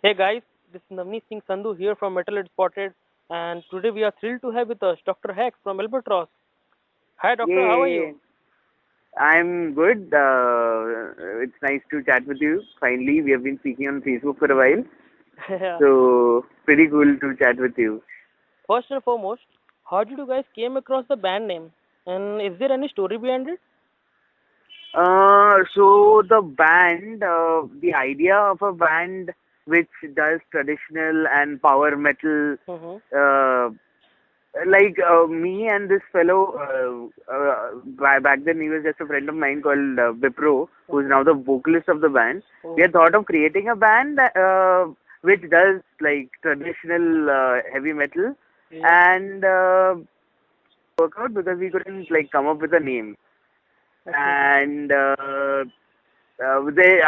Hey guys, this is Navneet Singh Sandhu here from Metalhead Spotted, and today we are thrilled to have with us Dr. Hex from Albatross. Hi doctor, how are you? Yay! I'm good. It's nice to chat with you. Finally, we have been speaking on Facebook for a while, Yeah. so pretty cool to chat with you. First and foremost, how did you guys came across the band name? And is there any story behind it? So the band, the idea of a band which does traditional and power metal, Mm-hmm. uh, like me and this fellow, back then he was just a friend of mine called Vipro, who's Okay. now the vocalist of the band. We Oh. had thought of creating a band which does like traditional heavy metal, Yeah. and work out because we couldn't like come up with a name. Okay. And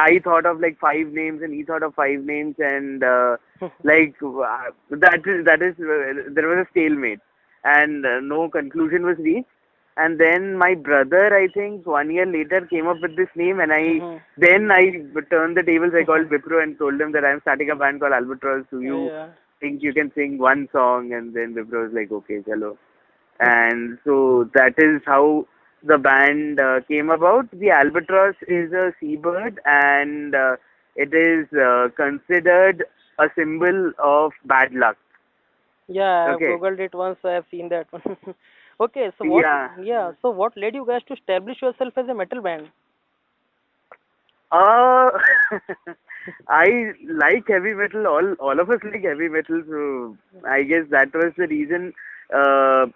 I thought of like five names, and he thought of five names, and there was a stalemate, and no conclusion was reached. And then my brother, I think, 1 year later, came up with this name, and Mm-hmm. I turned the tables. I called Vipro and told him that I'm starting a band called Albatross. Do you Yeah. think you can sing one song? And then Vipro was like, okay, chalo. And so that is how the band came about. The albatross is a seabird, and it is considered a symbol of bad luck. Yeah, I've Okay. googled it once. I have seen that one. Okay, so what? Yeah. Yeah, so what led you guys to establish yourself as a metal band? Uh, I like heavy metal. All of us like heavy metal, so I guess that was the reason. Uh,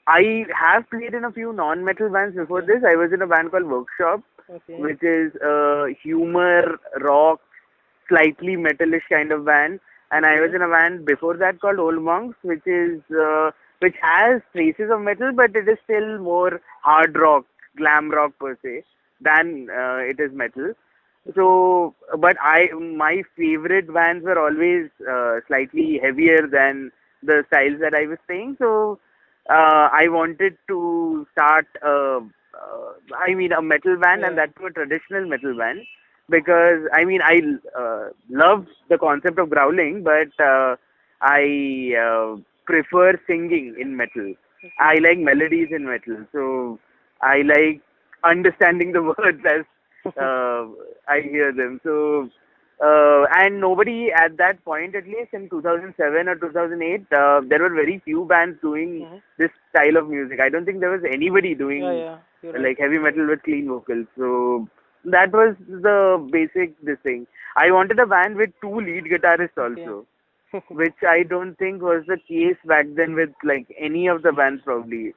I have played in a few non-metal bands before Okay. this. I was in a band called Workshop, Okay. which is a humor, rock, slightly metalish kind of band. And I was Okay. in a band before that called Old Monks, which has traces of metal, but it is still more hard rock, glam rock per se, than it is metal. Okay. So, but my favorite bands were always slightly heavier than the styles that I was playing. So, I wanted to start, a metal band, and Yeah. that too a traditional metal band, because I love the concept of growling, but I prefer singing in metal. I Okay. like melodies in metal, so I like understanding the words as uh, I hear them. So, and nobody at that point, at least in 2007 or 2008, there were very few bands doing Mm-hmm. this style of music. I don't think there was anybody Yeah, doing yeah, you're right. like heavy metal with clean vocals. So that was the basic this thing. I wanted a band with two lead guitarists Okay. also, which I don't think was the case back then with like any of the bands probably. Okay.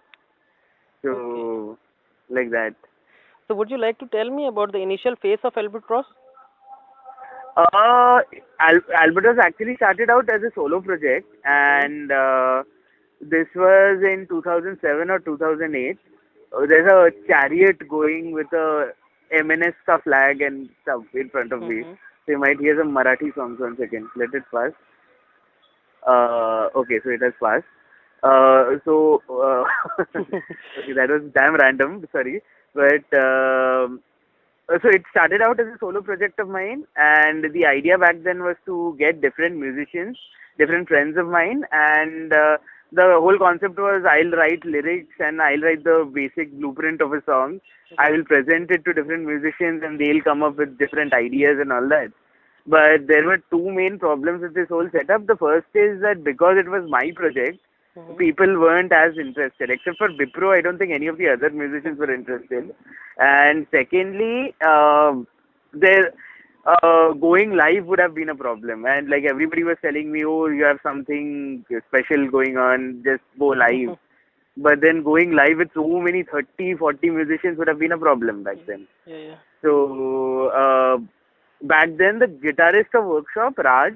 So like that. So would you like to tell me about the initial phase of Albatross? Uh, Albertus actually started out as a solo project, Okay. and this was in 2007 or 2008. There's a chariot going with a MNS ka flag and stuff in front of me. Mm-hmm. So you might hear some Marathi songs. 1 second, let it pass. Okay, so it has passed. Okay, that was damn random. Sorry, but so it started out as a solo project of mine, and the idea back then was to get different musicians, different friends of mine, and the whole concept was I'll write lyrics and I'll write the basic blueprint of a song. I Okay. will present it to different musicians, and they'll come up with different ideas and all that. But there were two main problems with this whole setup. The first is that because it was my project, Mm-hmm. people weren't as interested. Except for Bipro, I don't think any of the other musicians were interested. And secondly, there going live would have been a problem. And like everybody was telling me, oh, you have something special going on, just go live. But then going live with so many 30, 40 musicians would have been a problem back then. Yeah, yeah. So back then, the guitarist of Workshop, Raj,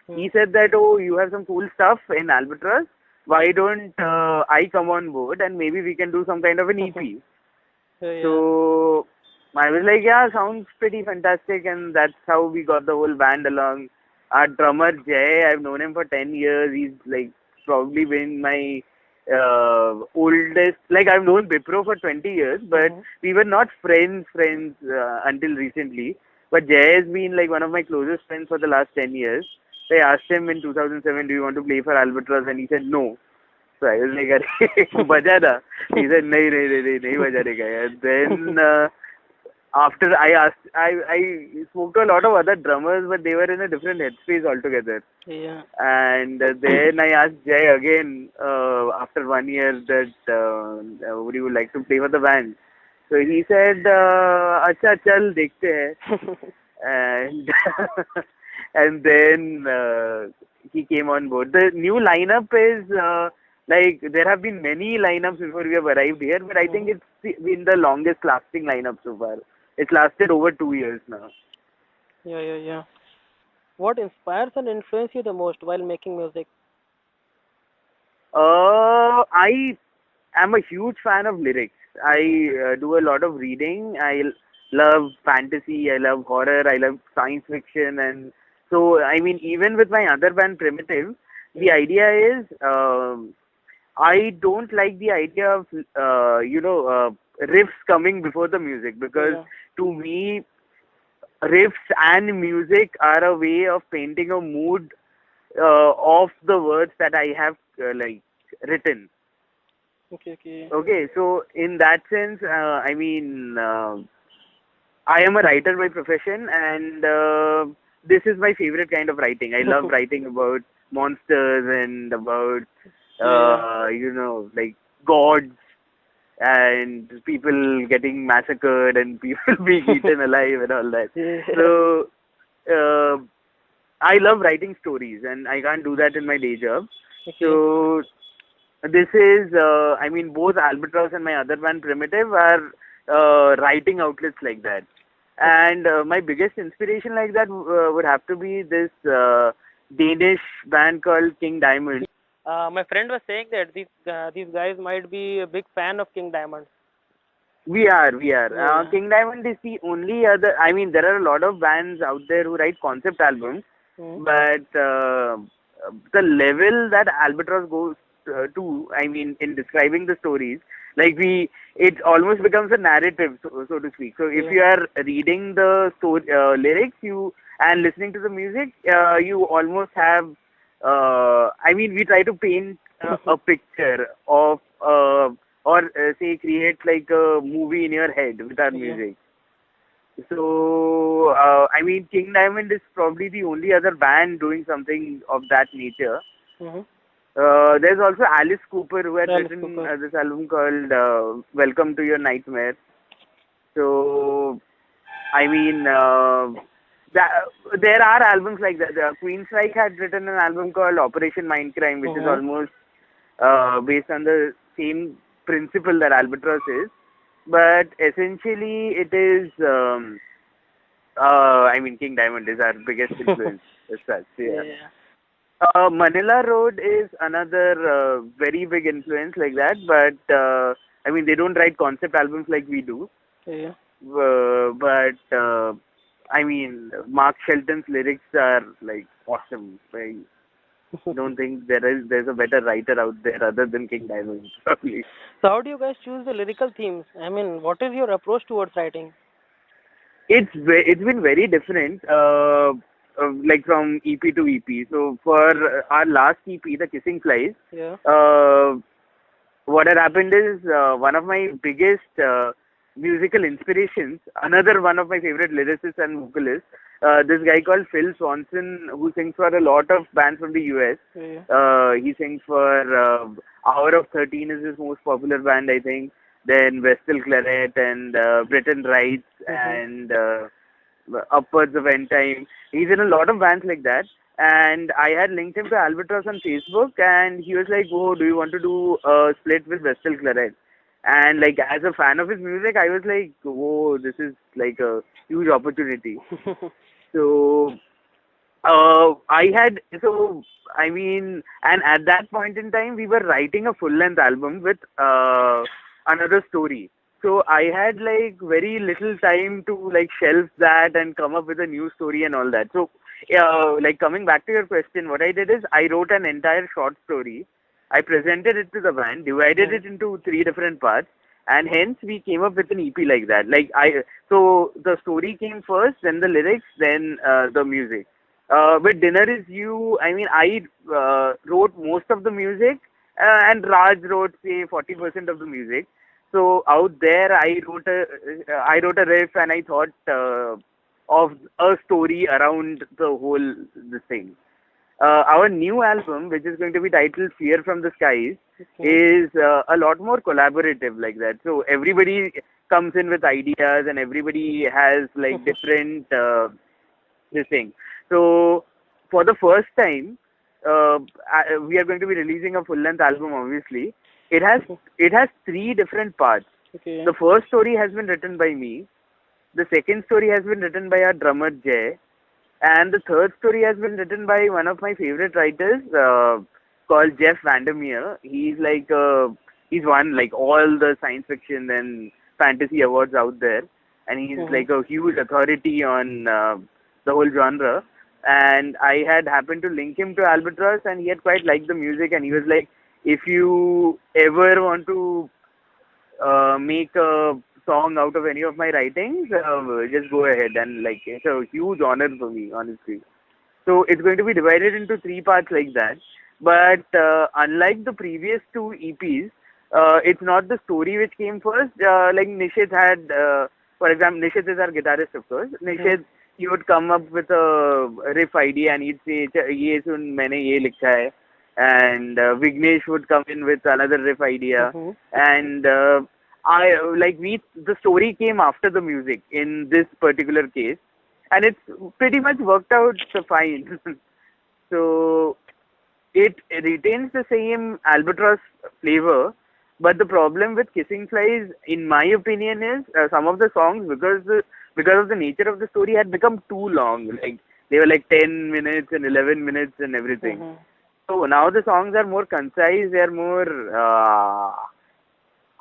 Mm. he said that, oh, you have some cool stuff in Albatross. Why don't I come on board, and maybe we can do some kind of an EP? Yeah, yeah. So I was like, yeah, sounds pretty fantastic, and that's how we got the whole band along. Our drummer Jay, I've known him for 10 years. He's like probably been my oldest. Like I've known Bipro for 20 years, but Mm-hmm. we were not friends until recently. But Jay has been like one of my closest friends for the last 10 years. So I asked him in 2007, do you want to play for Albatross? And he said no. So I was like, "Arey, baja na." He said, nahi bajarega. And then after I asked, I spoke to a lot of other drummers, but they were in a different headspace altogether. Yeah. And then I asked Jay again after 1 year that would you like to play for the band? So he said, "Acha, chal, dekhte hai." And and then he came on board. The new lineup is like there have been many lineups before we have arrived here, but I think it's been the longest lasting lineup so far. It's lasted over 2 years now. Yeah, yeah, yeah. What inspires and influences you the most while making music? I am a huge fan of lyrics. I do a lot of reading. Love fantasy. I love horror. I love science fiction. And so, I mean, even with my other band, Primitive, the Yeah. idea is I don't like the idea of, riffs coming before the music because Yeah. to me, riffs and music are a way of painting a mood of the words that I have written. Okay, okay. Okay, so in that sense, I mean, I am a writer by profession, and this is my favorite kind of writing. I love writing about monsters and about, Yeah, yeah. like gods and people getting massacred and people being eaten alive and all that. Yeah. So, uh, I love writing stories, and I can't do that in my day job. Okay. So this is, I mean, both Albatross and my other band Primitive are writing outlets like that. Okay. And my biggest inspiration like that would have to be this Danish band called King Diamond. My friend was saying that these guys might be a big fan of King Diamond. We are. Yeah, yeah. King Diamond is the only other. I mean, there are a lot of bands out there who write concept albums, Hmm. but the level that Albatross goes to, I mean, in describing the stories, like it almost becomes a narrative, so to speak. So if Yeah. you are reading the story, lyrics, and listening to the music, you almost have. I mean, we try to paint a picture of. Or say create like a movie in your head with our Yeah. music. So I mean, King Diamond is probably the only other band doing something of that nature. Mm-hmm. There's also Alice Cooper who had Alice written Cooper. this album called Welcome to Your Nightmare. So I mean, that, there are albums like that. Queensryche had written an album called Operation Mindcrime, which is Mm-hmm. almost based on the same principle that Albatross is. But essentially, it is. I mean, King Diamond is our biggest influence as such. Yeah. Yeah. Manila Road is another very big influence like that. But I mean, they don't write concept albums like we do. Yeah. But I mean, Mark Shelton's lyrics are like awesome. I don't think there's a better writer out there other than King Diamond, probably. So how do you guys choose the lyrical themes? I mean, what is your approach towards writing? It's been very different, like from EP to EP. So for our last EP, The Kissing Flies, Yeah. uh, what had happened is one of my biggest musical inspirations, another one of my favorite lyricists and vocalists, this guy called Phil Swanson, who sings for a lot of bands from the US. Yeah. He sings for Hour of 13 is his most popular band, I think. Then Vestal Claret and Britain Rights Mm-hmm. and Upwards of End Time. He's in a lot of bands like that. And I had linked him to Albatross on Facebook, and he was like, "Oh, do you want to do a split with Vestal Claret?" And like as a fan of his music, I was like, "Whoa, this is like a huge opportunity." So I had so I mean, and at that point in time, we were writing a full-length album with another story. So I had like very little time to like shelve that and come up with a new story and all that. So, like coming back to your question, what I did is I wrote an entire short story. I presented it to the band, divided Mm-hmm. it into three different parts, and hence we came up with an EP like that. So the story came first, then the lyrics, then the music. With Dinner Is You, I mean, I wrote most of the music, and Raj wrote say 40% of the music. So out there, I wrote a riff, and I thought of a story around the whole this thing. Our new album, which is going to be titled Fear from the Skies, Okay. is a lot more collaborative like that. So everybody comes in with ideas, and everybody has like different this thing. So for the first time, we are going to be releasing a full-length album. Obviously, it has it has three different parts. Okay. The first story has been written by me. The second story has been written by our drummer Jay, and the third story has been written by one of my favorite writers called Jeff Vandermeer. He's won like all the science fiction and fantasy awards out there, and he's Mhm. like a huge authority on the whole genre. And I had happened to link him to Albatross, and he had quite liked the music, and he was like, if you ever want to make a song out of any of my writings, just go ahead. And like, it's a huge honor for me, honestly. So it's going to be divided into three parts like that. But unlike the previous two EPs, it's not the story which came first. Like Nishit had, for example, Nishit is our guitarist, of course. Mhm. Nishit, he would come up with a riff idea, and he'd say, "ये सुन मैंने ये लिखा है," and Vignesh would come in with another riff idea, Mhm. and I like we the story came after the music in this particular case, and it's pretty much worked out fine. So it retains the same Albatross flavor, but the problem with Kissing Flies, in my opinion, is some of the songs, because of the nature of the story, had become too long. Like they were like 10 minutes and 11 minutes and everything. Mhm. So now the songs are more concise. They are more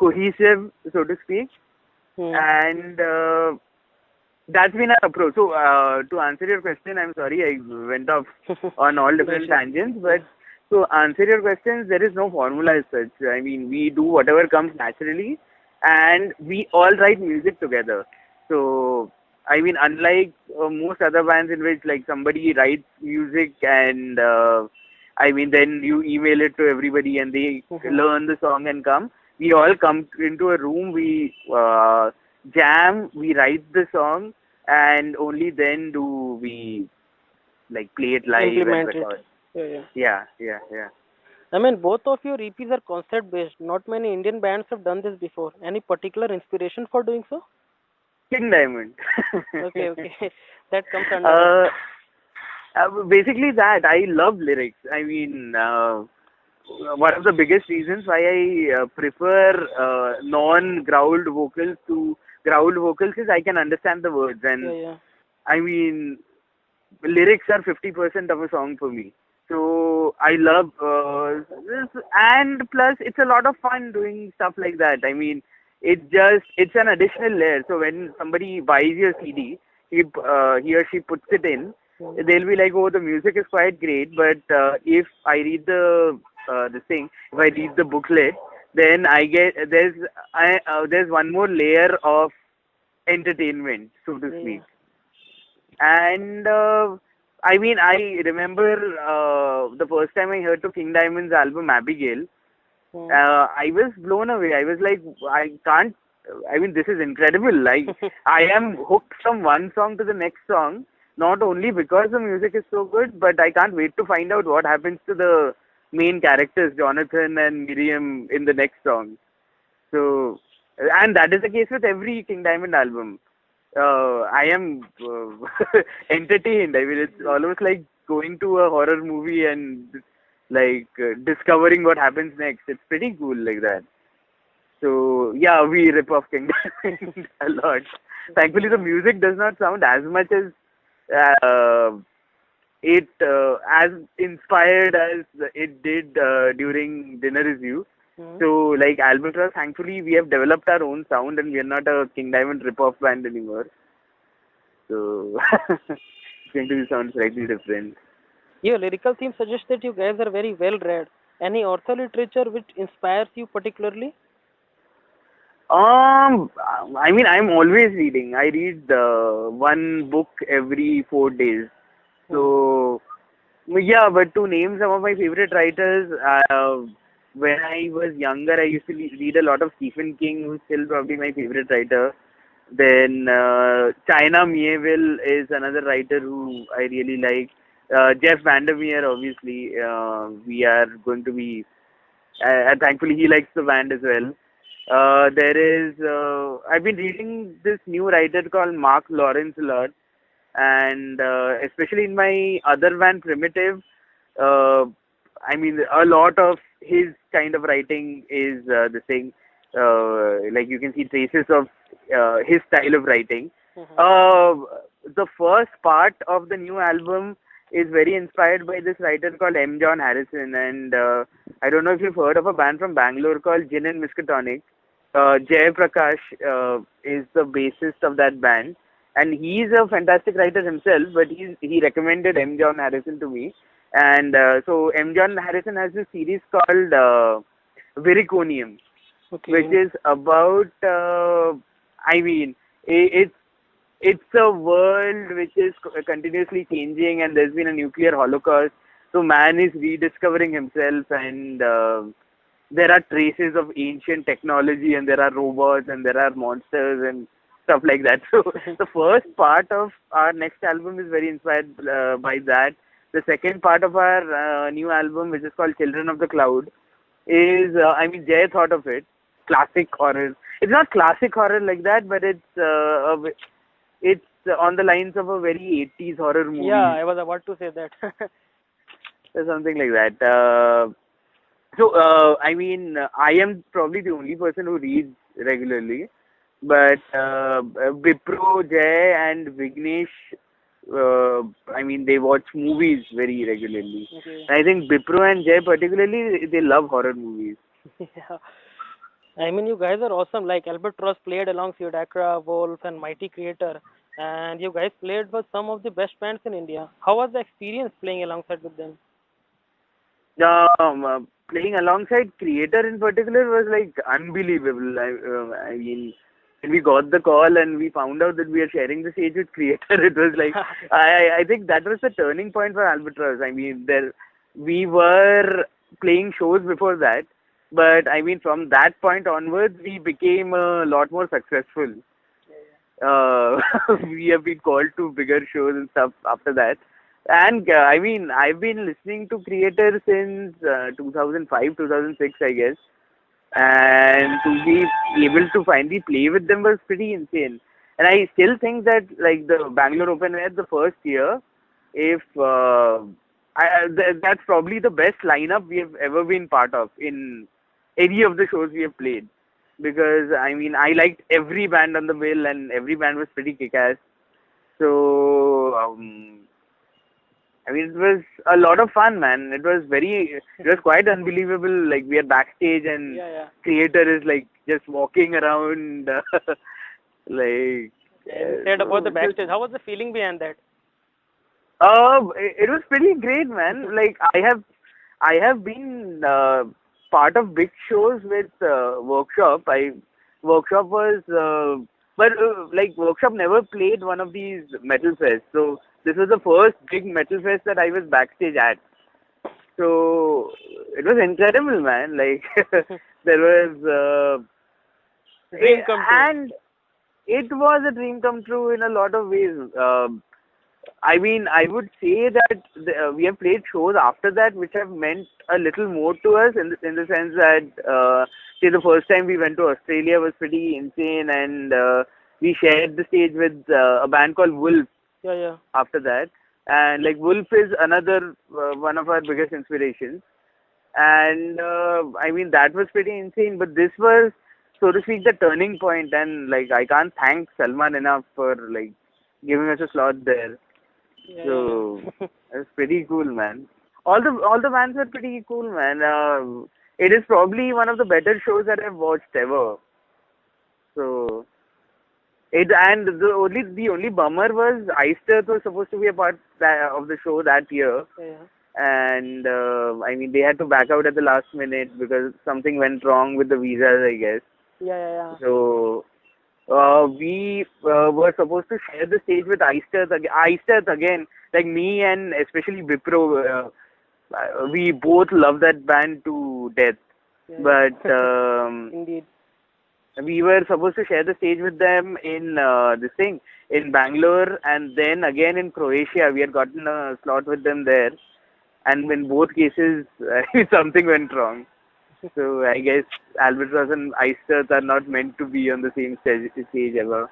cohesive, so to speak, Mhm. and that's been our approach. So, to answer your question, I'm sorry I went off on all No different issues. tangents, but Yeah. to answer your questions, there is no formula as such. I mean, we do whatever comes naturally, and we all write music together. So, I mean, unlike most other bands in which like somebody writes music and I mean, then you email it to everybody and they Mhm. learn the song and come. We all come into a room, we jam, we write the song, and only then do we like play it live and Implement it. record. Yeah, yeah. Yeah, yeah, yeah. I mean, both of your EPs are concept based. Not many Indian bands have done this before. Any particular inspiration for doing so? King Diamond. Okay, okay. That comes under it. uh, Basically that I love lyrics. I mean, one of the biggest reasons why I prefer non-growled vocals to growled vocals is I can understand the words, Yeah, and yeah. I mean lyrics are 50% of a song for me. So I love this, and plus it's a lot of fun doing stuff like that. I mean, it's an additional layer. So when somebody buys your CD, he or she puts it in, Mhm. they'll be like, "Oh, the music is quite great," but if I read if I read the booklet, then I get there's one more layer of entertainment, so to Yeah, yeah. speak. And I mean, I remember the first time I heard to King Diamond's album Abigail, Mhm. I was blown away. I was like, I can't. I mean, this is incredible. Like, I am hooked from one song to the next song, not only because the music is so good, but I can't wait to find out what happens to the main characters, Jonathan and Miriam, in the next song. So, and that is the case with every King Diamond album. I am entertained. I mean, it's almost like going to a horror movie and like discovering what happens next. It's pretty cool like that. So yeah, we rip off King Diamond a lot. Thankfully, the Yeah. music does not sound as much as it as inspired as it did during Dinner Is You. Mhm. So like Albatross, thankfully we have developed our own sound and we are not a King Diamond rip-off band anymore. So it's going to sound slightly different. Your lyrical theme suggests that you guys are very well read. Any author literature which inspires you particularly? I mean, I'm always reading. I read one book every 4 days. Mhm. So yeah, but to name some of my favorite writers, when I was younger, I used to read a lot of Stephen King, who's still probably my favorite writer. Then China Mieville is another writer who I really like. Jeff Vandermeer, obviously, we are going to be, and thankfully he likes the band as well. There is, I've been reading this new writer called Mark Lawrence a lot, and especially in my other band Primitive, uh, I mean a lot of his kind of writing is the thing, like you can see traces of his style of writing. Mhm. uh, the first part of the new album is very inspired by this writer called M. John Harrison, and I don't know if you've heard of a band from Bangalore called Gin and Miskatonic. Jay Prakash is the bassist of that band, and he's a fantastic writer himself. But he recommended M. John Harrison to me, and so M. John Harrison has this series called Viriconium, which Okay. is about I mean it's a world which is continuously changing, and there's been a nuclear holocaust. So man is rediscovering himself, and there are traces of ancient technology, and there are robots, and there are monsters and stuff like that. So the first part of our next album is very inspired by that. The second part of our new album, which is called Children of the Cloud, is I mean Jay thought of it, classic horror. It's not classic horror like that, but it's on the lines of a very 80s horror Yeah, movie I was about to say that. or something like that. So, I mean, I am probably the only person who reads regularly, but Bipro, Jay, and Vignesh, I mean, they watch movies very regularly. Okay. And I think Bipro and Jay particularly, they love horror movies. Yeah. I mean, you guys are awesome. Like Albatross played alongside Accra, Wolf, and Mighty Creator, and you guys played with some of the best bands in India. How was the experience playing alongside with them? Playing alongside Creator in particular was like unbelievable. I mean, when we got the call and we found out that we are sharing the stage with Creator, it was like I think that was the turning point for Albatross. I mean, there we were playing shows before that, but I mean from that point onwards we became a lot more successful. uh, we have been called to bigger shows and stuff after that. And I mean, I've been listening to Creator since 2005, 2006, I guess. And to be able to finally play with them was pretty insane. And I still think that, like, the Bangalore Open Air, the first year, if that's probably the best lineup we have ever been part of in any of the shows we have played, because I mean I liked every band on the bill and every band was pretty kick-ass. So I mean it was a lot of fun, man. It was quite unbelievable. Like we are backstage and Yeah, yeah. Creator is like just walking around, like And you said about so the backstage. How was the feeling behind that? it was pretty great, man. Like I have been part of big shows with Workshop. Workshop was, but like Workshop never played one of these metal fests. So this was the first big metal fest that I was backstage at. So it was incredible, man. Like there was, Dream come true. and it was a dream come true in a lot of ways. I mean, I would say that we have played shows after that which have meant a little more to us in the sense that, say, the first time we went to Australia was pretty insane, and we shared the stage with a band called Wolf Yeah, yeah. after that. And like Wolf is another one of our biggest inspirations, and I mean that was pretty insane. But this was, so to speak, the turning point, and like I can't thank Salman enough for like giving us a slot there. Yeah, So yeah. it's pretty cool, man. All the bands are pretty cool, man. It is probably one of the better shows that I've watched ever. So it, and the only bummer was Ice Earth was supposed to be a part of the show that year, Yeah, and I mean they had to back out at the last minute because something went wrong with the visas, I guess. yeah, yeah, yeah. So we were supposed to share the stage with Ice Earth again. like me and especially Wipro, we both love that band to death. Yeah, But yeah. Indeed. we were supposed to share the stage with them in this thing in Bangalore, and then again in Croatia. We had gotten a slot with them there, and in both cases, something went wrong. So I guess Albatross and Ice Earth are not meant to be on the same stage ever.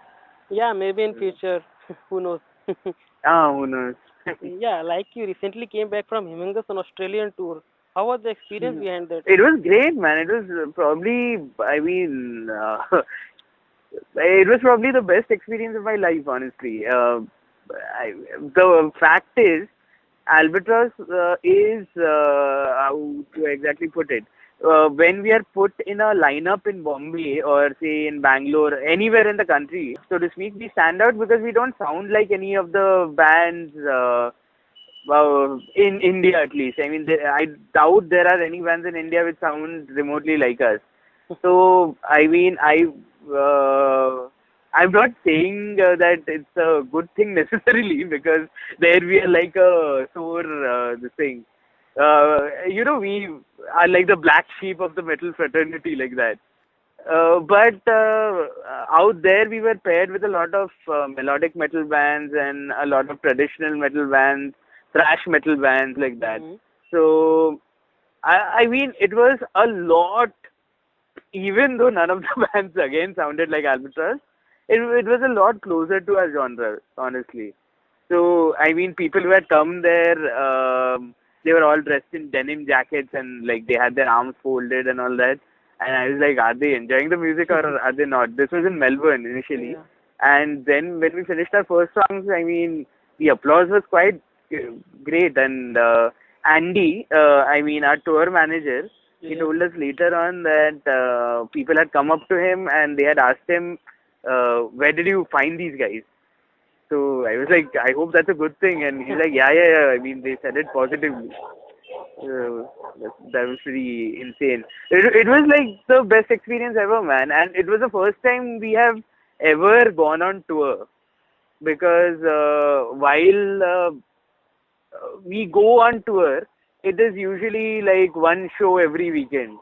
Yeah, maybe in future. Who knows? Ah, who knows? Yeah, like you recently came back from Himangas on Australian tour. How was the experience behind that? It was great, man. It was probably, I mean, it was probably the best experience of my life, honestly. The fact is, Albatross is, how to exactly put it, when we are put in a lineup in Bombay or say in Bangalore, anywhere in the country, so to speak, we stand out because we don't sound like any of the bands. In India at least. I mean, I doubt there are any bands in India which sound remotely like us. So, I mean, I'm not saying that it's a good thing necessarily because there we are like a sore this thing. We are like the black sheep of the metal fraternity, like that. But out there, we were paired with a lot of melodic metal bands and a lot of traditional metal bands, thrash metal bands, like that. Mm-hmm. So, I mean, it was a lot, even though none of the bands again sounded like Albatross, it was a lot closer to our genre, honestly. So, I mean, people who had come there, they were all dressed in denim jackets and like they had their arms folded and all that. And I was like, are they enjoying the music or are they not? This was in Melbourne initially. Yeah. And then when we finished our first songs, I mean, the applause was quite great. And Andy, I mean, our tour manager, he Yeah. told us later on that people had come up to him and they had asked him, where did you find these guys? So I was like, I hope that's a good thing. And he's like, yeah, yeah, yeah. I mean, they said it positively. That was pretty insane. It was like the best experience ever, man. And it was the first time we have ever gone on tour because while we go on tour, it is usually like one show every weekend.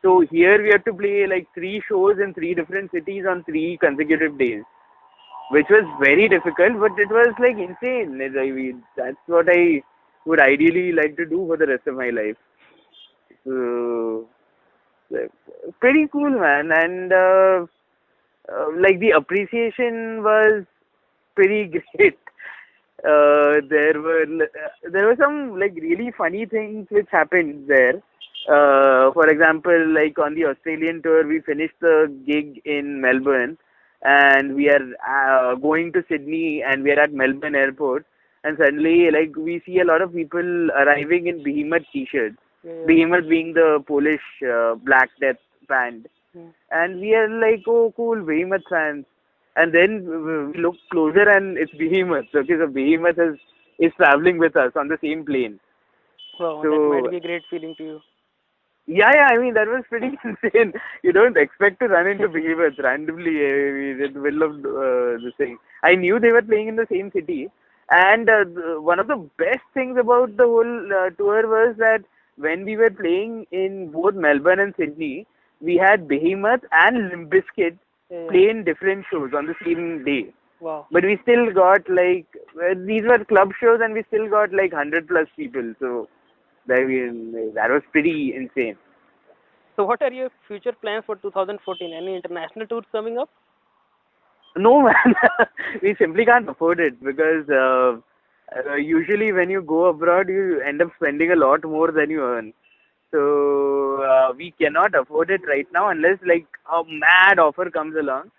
So here we have to play like three shows in three different cities on three consecutive days, which was very difficult, but it was like insane. I mean, that's what I would ideally like to do for the rest of my life. So, pretty cool, man. And like the appreciation was pretty great. There were some like really funny things which happened there. For example, like on the Australian tour, we finished the gig in Melbourne, and we are going to Sydney, and we are at Melbourne Airport, and suddenly like we see a lot of people arriving in Behemoth t-shirts. Yeah. Behemoth being the Polish Black Death band, Yeah. and we are like, oh, cool, Behemoth fans. And then we look closer, and it's Behemoth. Okay, so Behemoth is traveling with us on the same plane. Wow, that might So be a great feeling to yeah, yeah. I mean, that was pretty insane. You don't expect to run into Behemoth randomly in the middle of this thing. I knew they were playing in the same city, and one of the best things about the whole tour was that when we were playing in both Melbourne and Sydney, we had Behemoth and Limp Bizkit you. Yeah. play in different shows on the same day. Wow. But we still got like these were club shows, and we still got like 100 plus people. So I mean, that was pretty insane. So, what are your future plans for 2014? Any international tours coming up? No, man, we simply can't afford it because usually when you go abroad, you end up spending a lot more than you earn. So we cannot afford it right now unless like a mad offer comes along.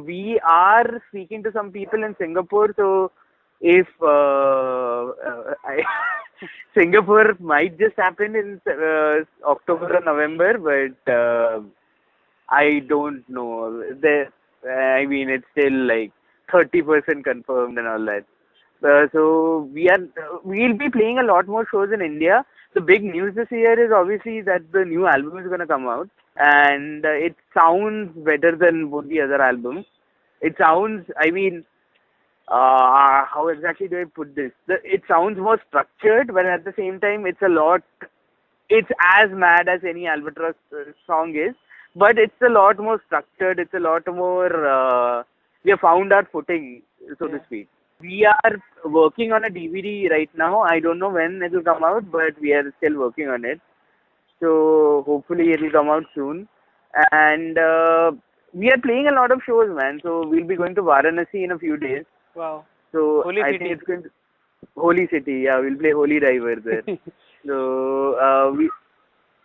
We are speaking to some people in Singapore, so if Singapore might just happen in October or November, but I don't know. I mean, it's still like 30% confirmed and all that. We'll be playing a lot more shows in India. The big news this year is obviously that the new album is going to come out, and it sounds better than both the other albums. It sounds, I mean, how exactly do I put this? It sounds more structured, but at the same time, it's a lot. It's as mad as any Albatross song is, but it's a lot more structured. It's a lot more. We have found our footing, so to Yeah. speak. We are working on a DVD right now. I don't know when it will come out, but we are still working on it. So hopefully it will come out soon. And we are playing a lot of shows, man. So we'll be going to Varanasi in a few days. Wow. So Holy I think city. it's going to Holy City. Yeah, we'll play Holy Diver there. So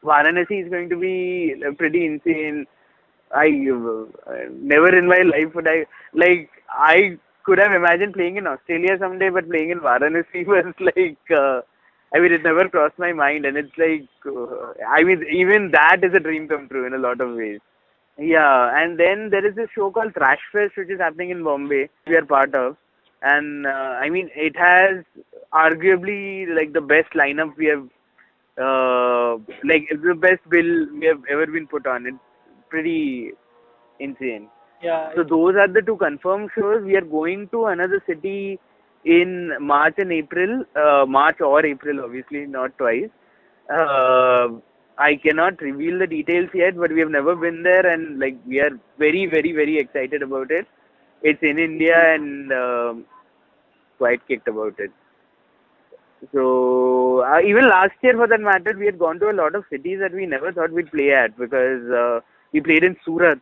Varanasi is going to be pretty insane. I never in my life would I could have imagined playing in Australia someday, but playing in Varanasi was like I mean it never crossed my mind, and it's like I mean even that is a dream come true in a lot of ways. Yeah, and then there is this show called Thrashfest which is happening in Bombay. We are part of, and I mean it has arguably like the best lineup we have like it's the best bill we have ever been put on. It's pretty insane. Yeah. So those are the two confirmed shows. We are going to another city in March and April. March or April, obviously, not twice. Uh, I cannot reveal the details yet, but we have never been there, and like we are very, very, very excited about it. It's in India, and quite kicked about it. So even last year, for that matter, we had gone to a lot of cities that we never thought we'd play at because we played in Surat.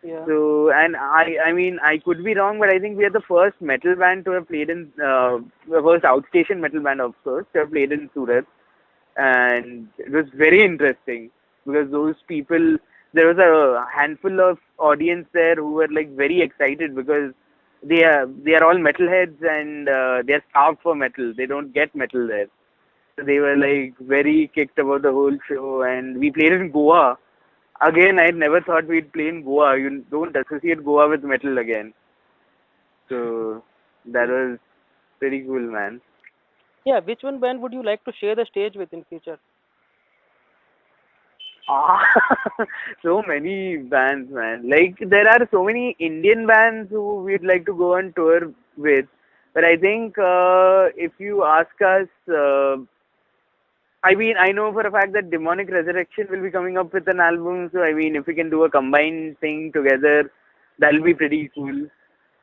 Yeah. So, and I mean, I could be wrong, but I think we are the first metal band to have played in, the first outstation metal band, of course, to have played in Surat. And it was very interesting because those people, there was a handful of audience there who were like very excited because they are all metalheads and they are starved for metal. They don't get metal there. So they were like very kicked about the whole show. And we played in Goa. Again, I never thought we'd play in Goa. You don't associate Goa with metal again. So that Yeah. was pretty cool, man. Yeah. Which one band would you like to share the stage with in future? Ah, so many bands, man. Like there are so many Indian bands who we'd like to go on tour with. But I think if you ask us, I mean, I know for a fact that Demonic Resurrection will be coming up with an album. So I mean, if we can do a combined thing together, that'll be pretty cool.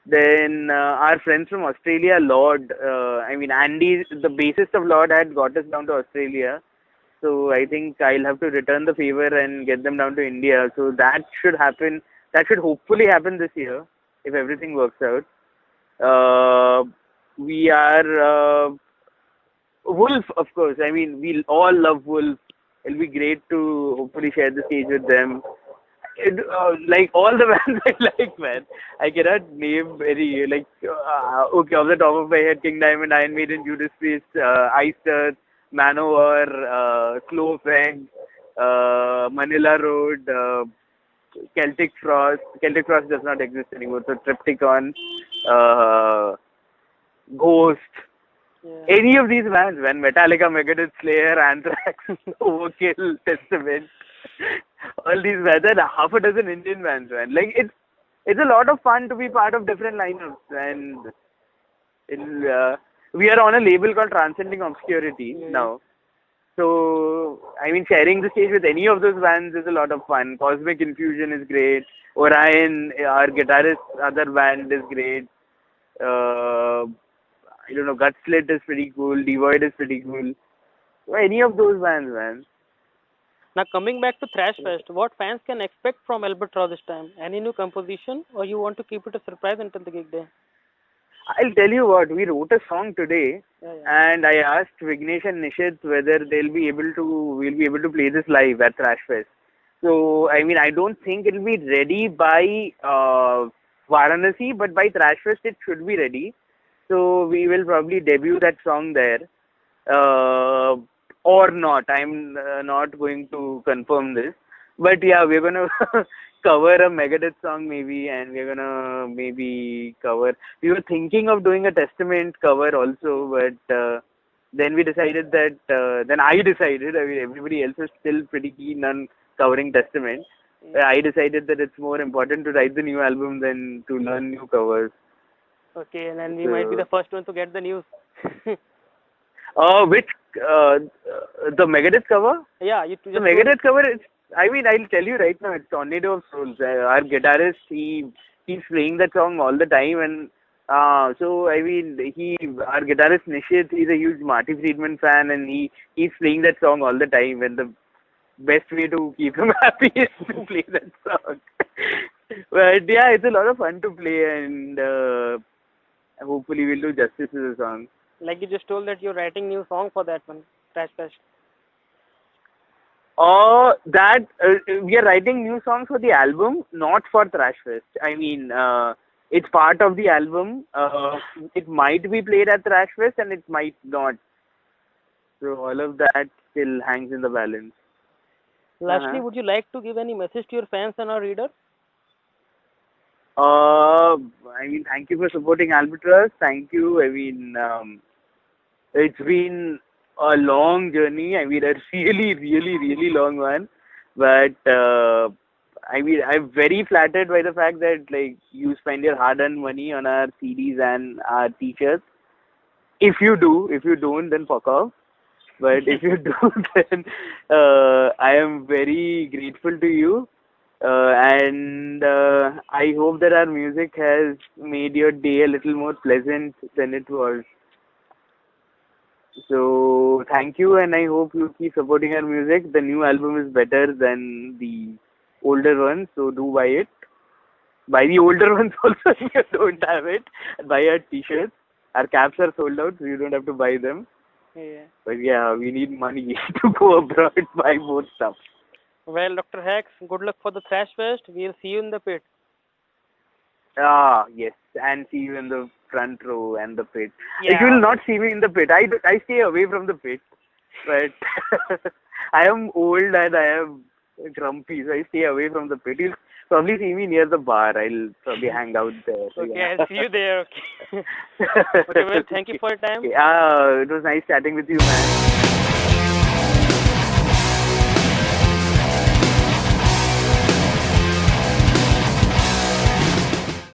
Then our friends from Australia, Lord, I mean Andy, the bassist of Lord, had got us down to Australia. So I think I'll have to return the favor and get them down to India. So that should happen. That should hopefully happen this year if everything works out. Uh, we are Wolf, of course. I mean, we all love Wolf. It'll be great to hopefully share the stage with them. Like all the bands I like, man. I cannot name any like okay off the top of my head. King Diamond, Iron Maiden, Judas Priest, Iced Earth, Manowar, Slow Effect, Manila Road, Celtic Frost. Celtic Frost does not exist anymore. So Triptychon, uh, Ghost. Yeah. Any of these bands, man. Metallica, Megadeth, Slayer, Anthrax, Overkill, Testament. All these bands, and half a dozen Indian bands, man. Like it's a lot of fun to be part of different lineups, and we are on a label called Transcending Obscurity Yeah. now. So I mean, sharing the stage with any of those bands is a lot of fun. Cosmic Infusion is great. Orion, our guitarist, other band is great. Uh, I don't know, Gut Slit is pretty cool. Devoid is pretty cool. So any of those bands, man. Now coming back to Thrashfest, what fans can expect from Albatross this time? Any new composition, or you want to keep it a surprise until the gig day? I'll tell you what, we wrote a song today, Yeah. Yeah. and I asked Vignesh and Nishit whether we'll be able to play this live at Thrashfest. So, I mean, I don't think it'll be ready by Varanasi, but by Thrashfest it should be ready. So, we will probably debut that song there. Uh, or not. I'm not going to confirm this. But yeah, we're gonna cover a Megadeth song maybe, and we're gonna maybe cover. We were thinking of doing a Testament cover also, but then we decided that. Then I decided. I mean, everybody else is still pretty keen on covering Testament. Yeah. I decided that it's more important to write the new album than to learn new covers. Okay, and then we might be the So, first one to get the news. which the Megadeth cover? Yeah, you The just told. Megadeth cover is, I mean, I'll tell you right now, it's Tornado of Souls. Our guitarist, he's playing that song all the time, and so I mean, our guitarist Nishit, he's a huge Marty Friedman fan, and he's playing that song all the time. And the best way to keep him happy is to play that song. But yeah, it's a lot of fun to play, and hopefully we'll do justice to the song. Like you just told that you're writing new song for that one, Trash Fest. That we are writing new songs for the album, not for Thrashfest. I mean, it's part of the album. It might be played at Thrashfest and it might not. So all of that still hangs in the balance. Lastly, Uh-huh. would you like to give any message to your fans and our readers? Uh, I mean, thank you for supporting Albatross. Thank you. I mean, it's been a long journey. I mean, a really long one. But I mean, I'm very flattered by the fact that like you spend your hard-earned money on our CDs and our T-shirts. If you do, if you don't, then fuck off. But if you do, then I am very grateful to you. And I hope that our music has made your day a little more pleasant than it was. So thank you, and I hope you keep supporting our music. The new album is better than the older one, so do buy it. Buy the older ones also if you don't have it. Buy our t-shirts. Our caps are sold out, so you don't have to buy them. Yeah. But yeah, we need money to go abroad, buy more stuff. Well, Dr. Hex, good luck for the Thrash Fest. We'll see you in the pit. Ah, yes, and see you in the front row and the pit. Like you Yeah, will not okay. see me in the pit. I stay away from the pit, but I am old and I am grumpy, so I stay away from the pit. You'll probably see me near the bar. I'll probably hang out there. So Okay, yeah. I'll see you there. Okay. Okay, well, thank you Okay. for your time. Okay. It was nice chatting with you, man.